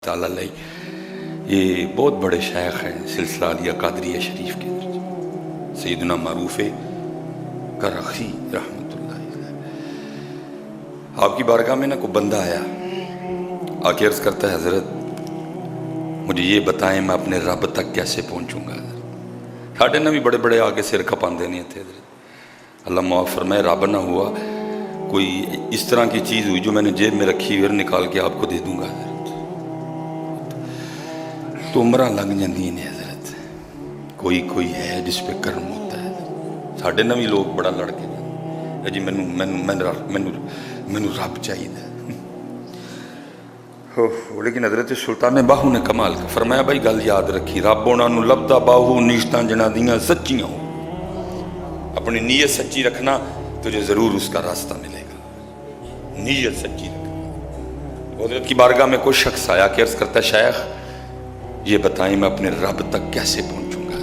ताला लई। ये बहुत बड़े शेख हैं सिलसिला अलिया कादरिया शरीफ के अंदर, सैयदना मारूफ करखी रहमतुल्लाह अलैह। आपकी बारगाह में ना कोई बंदा आया, आके अर्ज करता है हजरत मुझे ये बताएं मैं अपने रब तक कैसे पहुंचूंगा। साढ़े ना भी बड़े बड़े आके सिर खपाते नहीं थे। अल्लाह माफ़ फरमाए, रब ना हुआ कोई इस तरह की चीज़ हुई जो मैंने जेब में रखी फिर निकाल के आपको दे दूंगा तो उम्र लंघ जाती ने हजरत। कोई कोई है जिस पे कर्म होता है। साढ़े ना भी लोग बड़ा लड़के जी मैनू मैनू मैनू मैनू मैनू रब चाहिए हो। लेकिन हजरत सुल्तान बाहू ने कमाल का फरमाया, भाई गल याद रखी, रब उन्होंने लभदा बाहू नीशतां जना दियां सच्चियां हो। अपनी नीयत सच्ची रखना तुझे जरूर उसका रास्ता मिलेगा। नीयत सच्ची रखना। हजरत की बारगाह में कोई शख्स आया कि अर्ज करता है शेख ये बताएं मैं अपने रब तक कैसे पहुंचूंगा।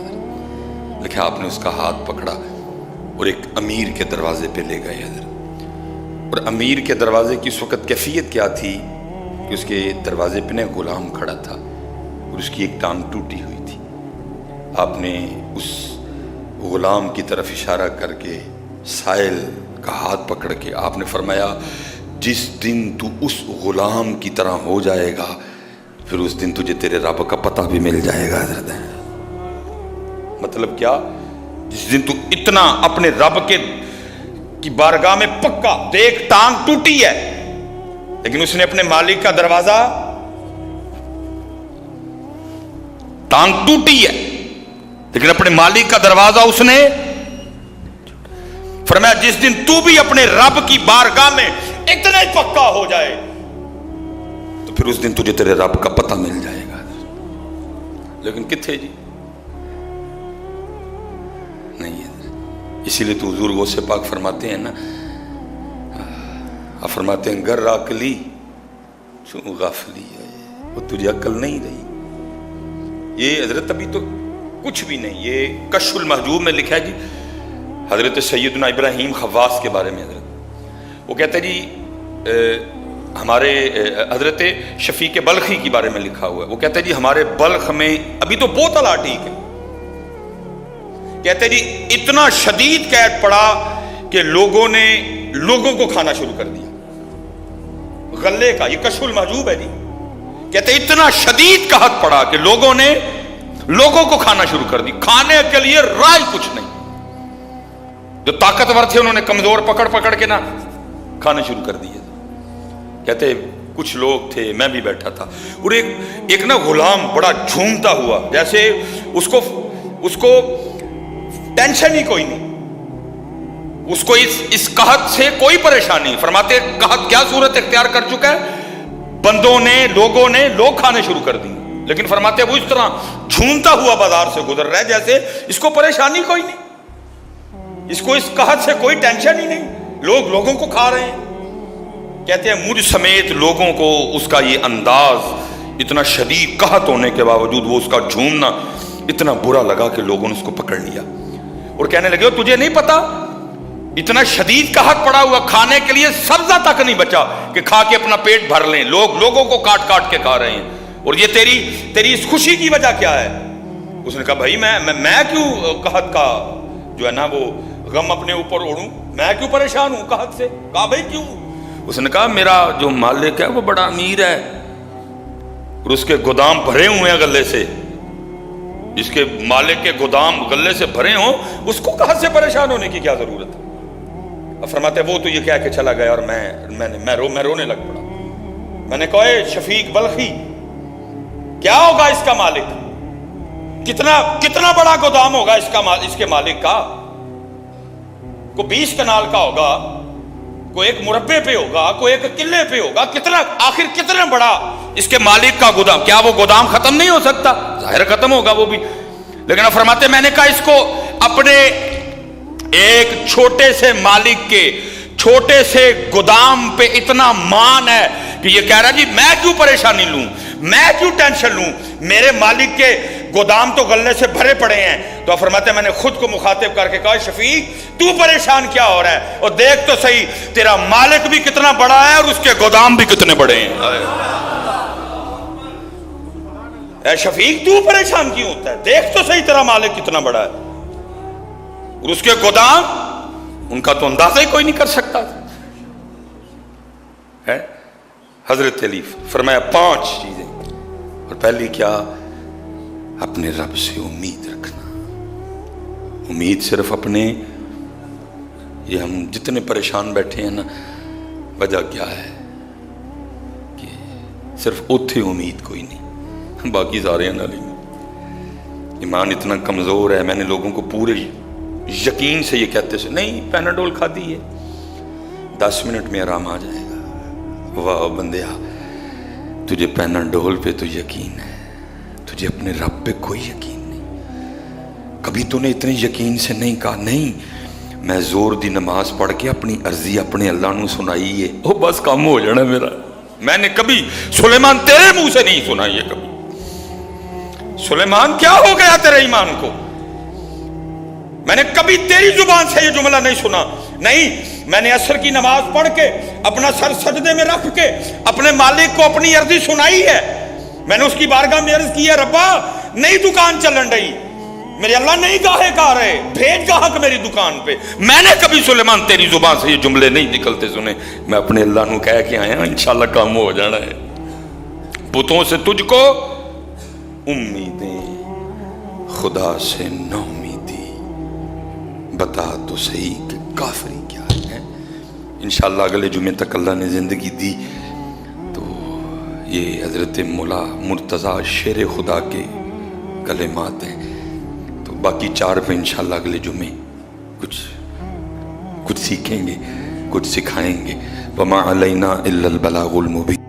लिखा आपने उसका हाथ पकड़ा और एक अमीर के दरवाजे पे ले गए हजरत। और अमीर के दरवाजे की उस वक्त कैफियत क्या थी कि उसके दरवाजे पे न गुलाम खड़ा था और उसकी एक टांग टूटी हुई थी। आपने उस गुलाम की तरफ इशारा करके साइल का हाथ पकड़ के आपने फरमाया, जिस दिन तू उस गुलाम की तरह हो जाएगा फिर उस दिन तुझे तेरे रब का पता भी मिल जाएगा। मतलब क्या? जिस दिन तू इतना अपने रब की बारगाह में पक्का, देख टांग टूटी है लेकिन उसने अपने मालिक का दरवाजा, टांग टूटी है लेकिन अपने मालिक का दरवाजा उसने फरमाया, जिस दिन तू भी अपने रब की बारगाह में इतना ही पक्का हो जाए तो फिर उस दिन तुझे तेरे रब का पता मिल जाएगा। लेकिन किथे जी नहीं है। इसीलिए तो हुजूर गौसे पाक फरमाते हैं ना, फरमाते हैं गर अकली शो गाफली है, वो तुझे अकल नहीं रही। ये हजरत अभी तो कुछ भी नहीं। ये कश्फुल महजूब में लिखा है जी हजरत सैयदना इब्राहिम खवास के बारे में। हजरत वो कहते हैं जी हमारे हजरत शफीक बल्खी के बारे में लिखा हुआ है। वो कहते हैं जी हमारे बल्ख में अभी तो बोतला ठीक है। कहते हैं जी इतना शदीद कैद पड़ा कि लोगों ने लोगों को खाना शुरू कर दिया गले का। ये कश्फुल महजूब है जी। कहते इतना शदीद कहत पड़ा कि लोगों ने लोगों को खाना शुरू कर दी। खाने के लिए राय कुछ नहीं। जो ताकतवर थे उन्होंने कमजोर पकड़ पकड़ के ना खाने शुरू कर दिए। कहते कुछ लोग थे, मैं भी बैठा था, और एक ना गुलाम बड़ा झूमता हुआ, जैसे उसको टेंशन ही कोई नहीं, उसको इस कहत से कोई परेशानी। फरमाते कहत क्या सूरत इख्तियार कर चुका है, बंदों ने लोगों ने लोग खाने शुरू कर दिए। लेकिन फरमाते वो इस तरह झूमता हुआ बाजार से गुजर रहा है जैसे इसको परेशानी कोई नहीं, इसको इस कहत से कोई टेंशन ही नहीं, लोग लोगों को खा रहे हैं। कहते हैं मुझ समेत लोगों को उसका ये अंदाज, इतना शदीद कहत होने के बावजूद वो उसका झूमना इतना बुरा लगा कि लोगों ने उसको पकड़ लिया और कहने लगे तुझे नहीं पता इतना शदीद कहत पड़ा हुआ, खाने के लिए सब्जा तक नहीं बचा कि खा के अपना पेट भर लें। लोगों को काट काट के खा रहे हैं और ये तेरी इस खुशी की वजह क्या है? उसने कहा भाई मैं क्यों कहत का जो है ना वो गम अपने ऊपर ओढ़ूं, मैं क्यों परेशान हूं कहत से? कहा भाई क्यों? उसने कहा मेरा जो मालिक है वो बड़ा अमीर है और उसके गोदाम भरे हुए हैं गले से। जिसके मालिक के गोदाम गले से भरे हों उसको कहत से परेशान होने की क्या जरूरत है? अब फरमाते वो तो ये कह के चला गया और मैं रोने लग पड़ा। मैंने कहा शफीक बल्खी क्या होगा इसका मालिक? कितना बड़ा गोदाम होगा इसके मालिक का? को 20 कनाल का होगा, कोई एक मुरब्बे पे होगा, कोई एक किले पे होगा, आखिर कितना बड़ा इसके मालिक का गोदाम? क्या वो गोदाम खत्म नहीं हो सकता? जाहिर खत्म होगा वो भी। लेकिन अब फरमाते मैंने कहा इसको अपने एक छोटे से मालिक के छोटे से गोदाम पे इतना मान है कि ये कह रहा जी मैं क्यों परेशानी लूं, मैं क्यों टेंशन लूं, मेरे मालिक के गोदाम तो गले से भरे पड़े हैं। तो फरमाते मैंने खुद को मुखातिब करके कहा शफीक तू परेशान क्या हो रहा है, और देख तो सही तेरा मालिक भी कितना बड़ा है और उसके गोदाम भी कितने बड़े हैं। اے شفیق تو پریشان کیوں ہوتا ہے؟ دیکھ تو صحیح تیرا مالک کتنا بڑا ہے، اور اس کے گودام ان کا تو اندازہ ہی کوئی نہیں کر سکتا ہے۔ حضرت علی فرمایا 5 چیزیں، اور پہلی کیا؟ اپنے رب سے امید رکھنا۔ امید صرف اپنے، یہ ہم جتنے پریشان بیٹھے ہیں نا، وجہ کیا ہے کہ صرف اوتھے امید کوئی نہیں، باقی سارے ہیں نالی میں۔ ایمان اتنا کمزور ہے، میں نے لوگوں کو پورے یقین سے یہ کہتے سے نہیں پیناڈول کھا دی ہے 10 منٹ میں آرام آ جائے گا۔ واہ بندیا، تجھے پیناڈول پہ تو یقین ہے، تجھے اپنے رب پہ کوئی یقین نہیں۔ کبھی تو نے اتنے یقین سے نہیں کہا نہیں میں زور دی نماز پڑھ کے اپنی عرضی اپنے اللہ نو سنائی ہے، وہ بس کام ہو جانا میرا۔ میں نے کبھی سلیمان تیرے منہ سے نہیں سنا یہ کبھی، سلیمان کیا ہو گیا تیرے ایمان کو؟ میں نے کبھی تیری زبان سے یہ جملہ نہیں سنا، نہیں۔ میں نے عصر کی نماز پڑھ کے اپنا سر سجدے میں رکھ کے اپنے مالک کو اپنی عرضی سنائی ہے، میں نے اس کی بارگاہ میں عرض کی ہے ربا نئی دکان چلن رہی، میرے اللہ نہیں گاہک آ رہے، بھیج گاہک میری دکان پہ۔ میں نے کبھی سلیمان تیری زبان سے یہ جملے نہیں نکلتے سنے، میں اپنے اللہ نو کہہ کے آیا انشاءاللہ کام ہو جانا ہے۔ بتوں سے تجھ کو امیدیں، خدا سے نو امیدی، بتا تو صحیح کہ کافری کیا ہے۔ انشاءاللہ اگلے جمعے تک اللہ نے زندگی دی تو یہ حضرت مولا مرتضیٰ شیر خدا کے کلمات ہیں، تو باقی 4 پہ انشاءاللہ اگلے جمعے کچھ سیکھیں گے، کچھ سکھائیں گے۔ وما علینا الا البلاغ المبین۔